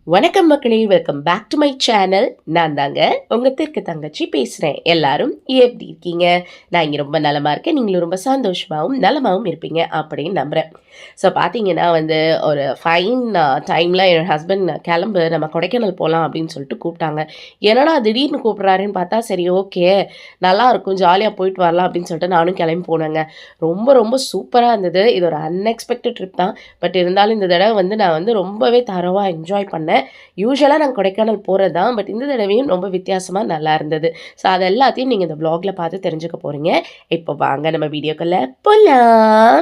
வணக்கம் மக்களே, welcome back to my channel. நான் தாங்க உங்கள் தெற்கு தங்கச்சி பேசுகிறேன். எல்லாரும் எப்படி இருக்கீங்க? நான் இங்கே ரொம்ப நலமாக இருக்கேன். நீங்களும் ரொம்ப சந்தோஷமாகவும் நலமாகவும் இருப்பீங்க அப்படின்னு நம்புகிறேன். ஸோ பார்த்தீங்கன்னா ஒரு ஃபைன் டைமில் என் ஹஸ்பண்ட் கிளம்பு நம்ம கொடைக்கானல் போகலாம் அப்படின்னு சொல்லிட்டு கூப்பிட்டாங்க. என்னடா திடீர்னு கூப்பிட்றாருன்னு பார்த்தா, சரி ஓகே நல்லாயிருக்கும் ஜாலியாக போயிட்டு வரலாம் அப்படின்னு சொல்லிட்டு நானும் கிளம்பி போனேங்க. ரொம்ப ரொம்ப சூப்பராக இருந்தது. இது ஒரு அன்எக்ஸ்பெக்டட் ட்ரிப் தான். பட் இருந்தாலும் இந்த தடவை நான் ரொம்பவே தரவாக என்ஜாய் பண்ணேன். யூஸ்வலாக நாங்கள் கொடைக்கானல் போகிறது தான், பட் இந்த தடவையும் ரொம்ப வித்தியாசமாக நல்லா இருந்தது. ஸோ அது எல்லாத்தையும் நீங்கள் இந்த வ்ளாகில் பார்த்து தெரிஞ்சுக்க போகிறீங்க. இப்போ வாங்க நம்ம வீடியோக்குள்ளே போகலாம்.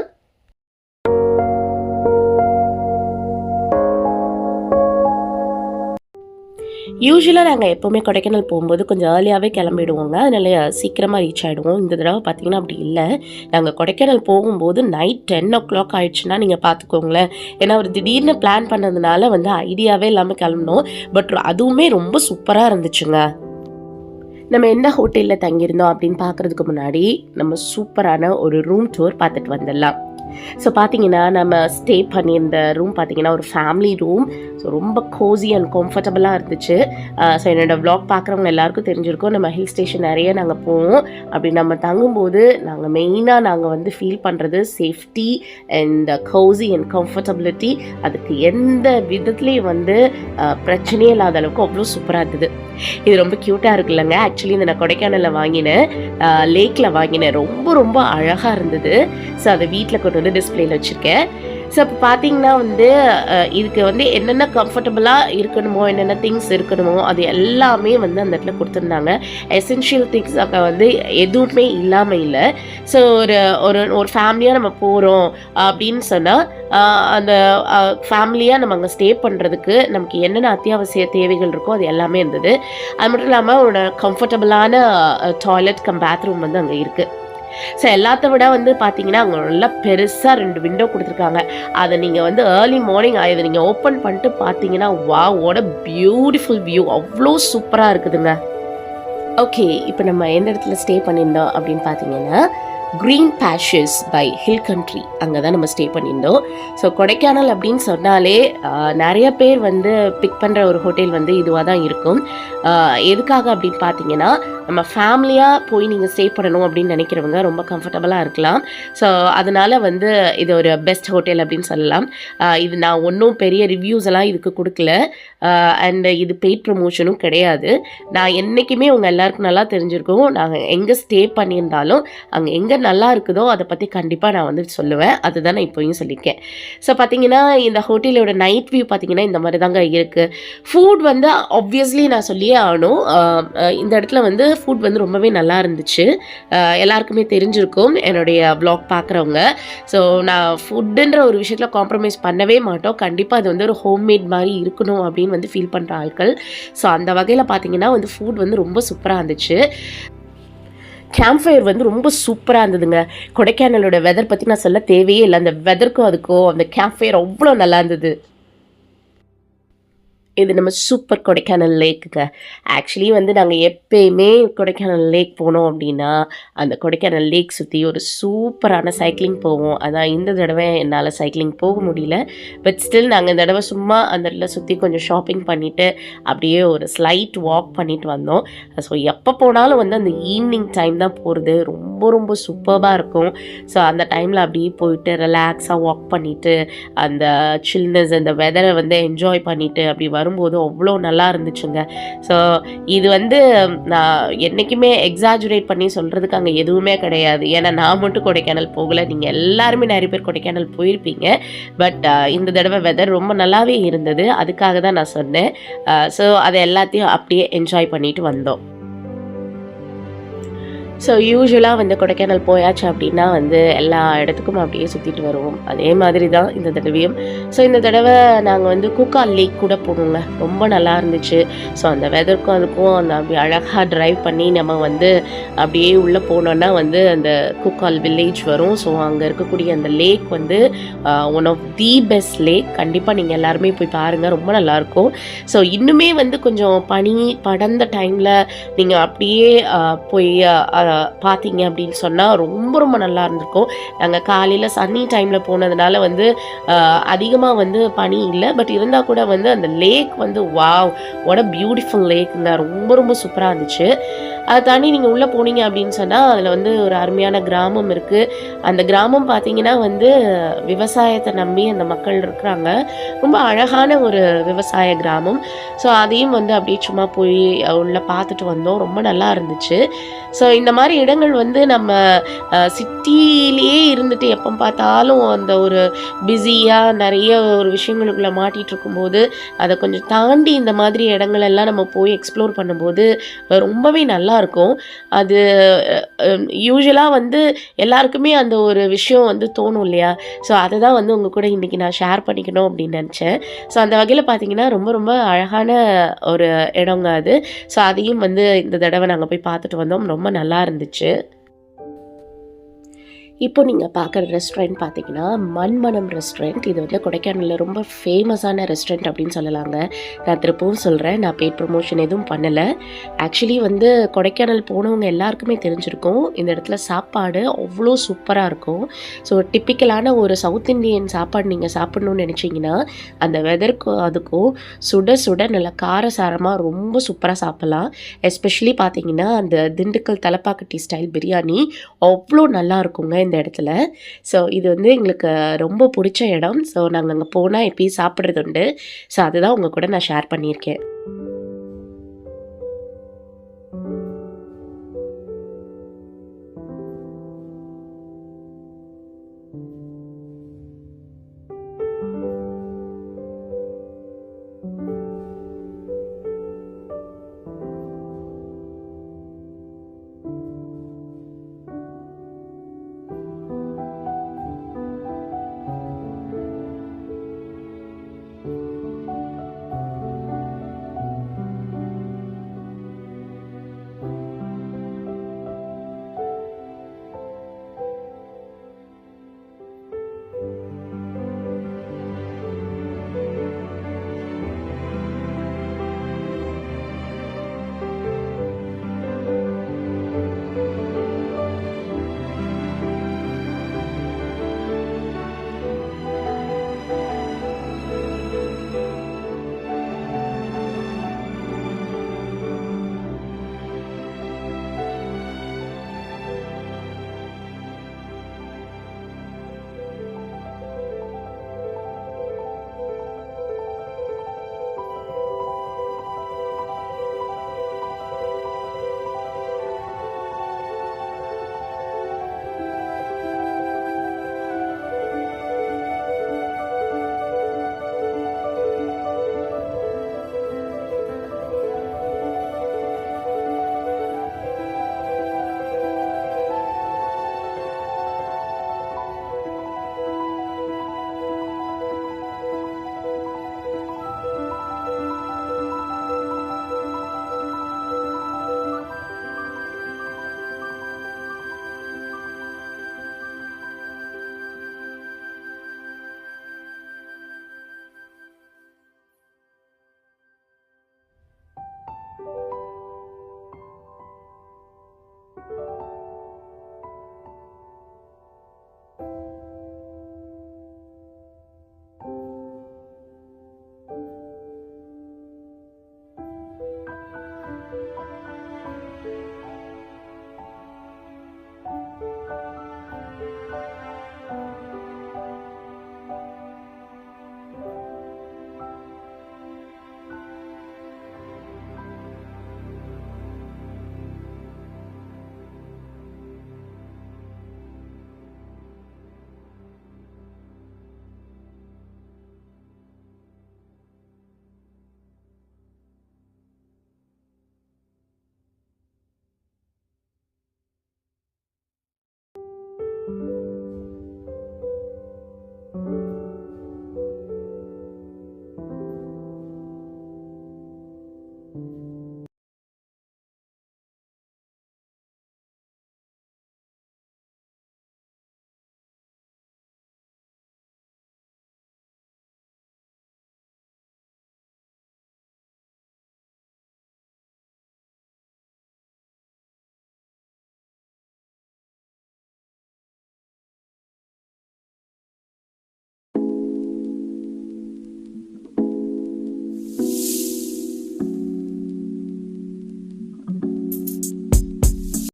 யூஸ்வலாக நாங்கள் எப்போவுமே கொடைக்கானல் போகும்போது கொஞ்சம் ஏர்லியாகவே கிளம்பிடுவோங்க. அதனால சீக்கிரமாக ரீச் ஆகிடுவோம். இந்த தடவை பார்த்திங்கன்னா அப்படி இல்லை. நாங்கள் கொடைக்கானல் போகும்போது நைட் 10 ஆகிடுச்சுன்னா நீங்கள் பார்த்துக்கோங்களேன். ஏன்னா ஒரு திடீர்னு பிளான் பண்ணதுனால ஐடியாவே இல்லாமல் கிளம்பினோம். பட் அதுவுமே ரொம்ப சூப்பராக இருந்துச்சுங்க. நம்ம எந்த ஹோட்டலில் தங்கியிருந்தோம் அப்படின்னு பார்க்குறதுக்கு முன்னாடி நம்ம சூப்பரான ஒரு ரூம் டூர் பார்த்துட்டு வந்துடலாம். ஸோ பார்த்தீங்கன்னா நம்ம ஸ்டே பண்ணியிருந்த ரூம் பார்த்தீங்கன்னா ஒரு ஃபேமிலி ரூம். ஸோ ரொம்ப கோசி அண்ட் கம்ஃபர்டபுளாக இருந்துச்சு. ஸோ என்னோடய வ்ளாக் பார்க்குறவங்க எல்லாருக்கும் தெரிஞ்சிருக்கோம். நம்ம ஹில் ஸ்டேஷன் நிறைய நாங்கள் போவோம். அப்படி நம்ம தங்கும்போது நாங்கள் மெயினாக ஃபீல் பண்ணுறது safety and Kosi and comfortability. அதுக்கு எந்த விதத்துலேயும் பிரச்சனையே இல்லாத அளவுக்கு அவ்வளோ சூப்பராக இருந்தது. இது ரொம்ப க்யூட்டாக இருக்குல்லங்க. ஆக்சுவலி நான் கொடைக்கானலில் வாங்கினேன், லேக்கில் வாங்கினேன். ரொம்ப ரொம்ப அழகாக இருந்தது. ஸோ அதை வீட்டில் கொண்டு டிஸ்பிளேல வச்சுருக்கேன். ஸோ இப்போ பார்த்தீங்கன்னா இதுக்கு என்னென்ன கம்ஃபர்டபுளாக இருக்கணுமோ, என்னென்ன திங்ஸ் இருக்கணுமோ அது எல்லாமே அந்த இடத்துல கொடுத்துருந்தாங்க. எசென்ஷியல் திங்ஸ் அங்கே எதுவுமே இல்லாமல் இல்லை. ஸோ ஒரு ஃபேமிலியாக நம்ம போகிறோம் அப்படின்னு சொன்னால் அந்த ஃபேமிலியாக நம்ம அங்கே ஸ்டே பண்ணுறதுக்கு நமக்கு என்னென்ன அத்தியாவசிய தேவைகள் இருக்கோ அது எல்லாமே இருந்தது. அது மட்டும் இல்லாமல் ஒரு கம்ஃபர்டபுளான டாய்லெட் கம் பாத்ரூம் அங்கே இருக்குது. ஸோ எல்லாத்த விட பார்த்தீங்கன்னா அங்கே நல்லா பெருசாக 2 விண்டோ கொடுத்துருக்காங்க. அதை நீங்கள் ஏர்லி மார்னிங் அதை நீங்கள் ஓப்பன் பண்ணிட்டு பார்த்தீங்கன்னா வாவோட பியூட்டிஃபுல் வியூ அவ்வளோ சூப்பராக இருக்குதுங்க. ஓகே, இப்போ நம்ம எந்த இடத்துல ஸ்டே பண்ணியிருந்தோம் அப்படின்னு பார்த்தீங்கன்னா க்ரீன் பேஷஸ் பை ஹில் கண்ட்ரி, அங்கே தான் நம்ம ஸ்டே பண்ணியிருந்தோம். ஸோ கொடைக்கானல் அப்படின்னு சொன்னாலே நிறைய பேர் பிக் பண்ணுற ஒரு ஹோட்டல் இதுவாக தான் இருக்கும். எதுக்காக அப்படின்னு பார்த்தீங்கன்னா நம்ம ஃபேமிலியாக போய் நீங்கள் ஸ்டே பண்ணணும் அப்படின்னு நினைக்கிறவங்க ரொம்ப கம்ஃபர்டபுளாக இருக்கலாம். ஸோ அதனால் இது ஒரு பெஸ்ட் ஹோட்டல் அப்படின்னு சொல்லலாம். இது நான் ஒன்றும் பெரிய ரிவ்யூஸ் எல்லாம் இதுக்கு கொடுக்கல. அண்ட் இது பெய்ட் ப்ரமோஷனும் கிடையாது. நான் என்றைக்குமே உங்கள் எல்லாருக்கும் நல்லா தெரிஞ்சிருக்கோம். நாங்கள் எங்கே ஸ்டே பண்ணியிருந்தாலும் அங்கே எங்கே நல்லா இருக்குதோ அதை பற்றி கண்டிப்பாக நான் சொல்லுவேன். அதுதான் நான் இப்போயும் சொல்லியிருக்கேன். ஸோ பார்த்தீங்கன்னா இந்த ஹோட்டலோட நைட் வியூ பார்த்தீங்கன்னா இந்த மாதிரி தாங்க இருக்குது. ஃபுட் ஆப்வியஸ்லி நான் சொல்லியே ஆகணும். இந்த இடத்துல ஃபுட் ரொம்பவே நல்லா இருந்துச்சு. எல்லாருக்குமே தெரிஞ்சிருக்கும் என்னுடைய வ்ளாக் பார்க்குறவங்க. ஸோ நான் ஃபுட்டுன்ற ஒரு விஷயத்தில் காம்ப்ரமைஸ் பண்ணவே மாட்டோம். கண்டிப்பாக அது ஒரு ஹோம்மேட் மாதிரி இருக்கணும் அப்படின்னு ஃபீல் பண்ணுற ஆட்கள். ஸோ அந்த வகையில் பார்த்தீங்கன்னா ஃபுட் ரொம்ப சூப்பராக இருந்துச்சு. கேம்ப் ஃபயர் ரொம்ப சூப்பராக இருந்ததுங்க. கொடைக்கானலோட வெதர் பற்றி நான் சொல்ல தேவையே இல்லை. அந்த வெதருக்கும் அதுக்கும் அந்த கேம்ப் ஃபயர் அவ்வளோ நல்லா இருந்தது. இது நம்ம சூப்பர் கொடைக்கானல் லேக்குங்க. ஆக்சுவலி நாங்கள் எப்பயுமே கொடைக்கானல் லேக் போனோம் அப்படின்னா அந்த கொடைக்கானல் லேக் சுற்றி ஒரு சூப்பரான சைக்கிளிங் போவோம். அதான் இந்த தடவை என்னால் சைக்கிளிங் போக முடியல. பட் ஸ்டில் நாங்கள் இந்த தடவை சும்மா அந்த இடத்துல சுற்றி கொஞ்சம் ஷாப்பிங் பண்ணிவிட்டு அப்படியே ஒரு ஸ்லைட் வாக் பண்ணிட்டு வந்தோம். ஸோ எப்போ போனாலும் அந்த ஈவினிங் டைம் தான் போகிறது ரொம்ப ரொம்ப சூப்பராக இருக்கும். ஸோ அந்த டைமில் அப்படியே போயிட்டு ரிலாக்ஸாக வாக் பண்ணிவிட்டு அந்த சில்னஸ் அந்த வெதரை என்ஜாய் பண்ணிவிட்டு அப்படி வரும்போது அவ்வளோ நல்லா இருந்துச்சுங்க. ஸோ இது நான் என்றைக்குமே எக்ஸாஜுரேட் பண்ணி சொல்கிறதுக்கு அங்கே எதுவுமே கிடையாது. ஏன்னா நான் மட்டும் கொடைக்கானல் போகலை, நீங்கள் எல்லாருமே நிறைய பேர் கொடைக்கானல் போயிருப்பீங்க. பட் இந்த தடவை வெதர் ரொம்ப நல்லாவே இருந்தது. அதுக்காக தான் நான் சொன்னேன். ஸோ அதை எல்லாத்தையும் அப்படியே என்ஜாய் பண்ணிட்டு வந்தோம். ஸோ யூஸ்வலாக கொடைக்கானல் போயாச்சு அப்படின்னா எல்லா இடத்துக்கும் அப்படியே சுற்றிட்டு வருவோம். அதே மாதிரி தான் இந்த தடவையும். ஸோ இந்த தடவை நாங்கள் கூக்கால் லேக் கூட போனோங்க. ரொம்ப நல்லா இருந்துச்சு. ஸோ அந்த வெதருக்கும் அதுக்கும் அப்படி அழகாக ட்ரைவ் பண்ணி நம்ம அப்படியே உள்ளே போனோன்னா அந்த கூக்கால் வில்லேஜ் வரும். ஸோ அங்கே இருக்கக்கூடிய அந்த lake one of the best lake. கண்டிப்பாக நீங்கள் எல்லாருமே போய் பாருங்கள், ரொம்ப நல்லாயிருக்கும். ஸோ இன்னுமே கொஞ்சம் பனி படர்ந்த டைமில் நீங்கள் அப்படியே போய் பார்த்தீங்க அப்படின்னு சொன்னால் ரொம்ப ரொம்ப நல்லா இருந்திருக்கும். நாங்கள் காலையில் சன்னி டைமில் போனதுனால வந்து அதிகமாக வந்து பனி இல்லை. பட் இருந்தால் கூட வந்து அந்த லேக் வந்து வாவ், வாட் அ பியூட்டிஃபுல் லேக்குங்க. ரொம்ப ரொம்ப சூப்பராக இருந்துச்சு. அதை தாண்டி நீங்கள் உள்ளே போனீங்க அப்படின்னு சொன்னால் அதில் வந்து ஒரு அருமையான கிராமம் இருக்குது. அந்த கிராமம் பார்த்தீங்கன்னா வந்து விவசாயத்தை நம்பி அந்த மக்கள் இருக்கிறாங்க. ரொம்ப அழகான ஒரு விவசாய கிராமம். ஸோ அதையும் வந்து அப்படியே சும்மா போய் உள்ள பார்த்துட்டு வந்தோம். ரொம்ப நல்லா இருந்துச்சு. ஸோ இந்த மாதிரி இடங்கள் வந்து நம்ம சிட்டிலேயே இருந்துட்டு எப்போ பார்த்தாலும் அந்த ஒரு பிஸியாக நிறைய ஒரு விஷயங்களுக்குள்ளே மாட்டிகிட்டு இருக்கும்போது அதை கொஞ்சம் தாண்டி இந்த மாதிரி இடங்கள் எல்லாம் நம்ம போய் எக்ஸ்ப்ளோர் பண்ணும்போது ரொம்பவே நல்லா இருக்கும். அது யூசுவலாக வந்து எல்லாருக்குமே அந்த ஒரு விஷயம் வந்து தோணும் இல்லையா? ஸோ அதை தான் வந்து உங்கள் கூட இன்றைக்கி நான் ஷேர் பண்ணிக்கணும் அப்படின்னு நினச்சேன். ஸோ அந்த வகையில் பார்த்தீங்கன்னா ரொம்ப ரொம்ப அழகான ஒரு இடங்க அது. ஸோ அதையும் வந்து இந்த தடவை நாங்கள் போய் பார்த்துட்டு வந்தோம். ரொம்ப நல்லா இருந்துச்சு. இப்போ நீங்கள் பார்க்குற ரெஸ்டாரண்ட் பார்த்தீங்கன்னா மண்மனம் ரெஸ்டாரண்ட். இது வந்து கொடைக்கானலில் ரொம்ப ஃபேமஸான ரெஸ்டாரண்ட் அப்படின்னு சொல்லலாங்க. நான் திருப்பவும் சொல்கிறேன், நான் பெய்ட் ப்ரமோஷன் எதுவும் பண்ணலை. ஆக்சுவலி வந்து கொடைக்கானல் போனவங்க எல்லாருக்குமே தெரிஞ்சிருக்கும், இந்த இடத்துல சாப்பாடு அவ்வளோ சூப்பராக இருக்கும். ஸோ டிப்பிக்கலான ஒரு சவுத் இண்டியன் சாப்பாடு நீங்கள் சாப்பிட்ணுன்னு நினச்சிங்கன்னா அந்த வெதருக்கும் அதுக்கும் சுட சுட நல்லா காரசாரமாக ரொம்ப சூப்பராக சாப்பிட்லாம். எஸ்பெஷலி பார்த்தீங்கன்னா அந்த திண்டுக்கல் தலப்பாக்கட்டி ஸ்டைல் பிரியாணி அவ்வளோ நல்லா இருக்குங்க இந்த இடத்துல. ஸோ இது வந்து எங்களுக்கு ரொம்ப பிடிச்ச இடம். ஸோ நாங்கள் அங்கே போனால் எப்பயும் சாப்பிட்றது உண்டு. ஸோ அதுதான் உங்கள் கூட நான் ஷேர் பண்ணியிருக்கேன்.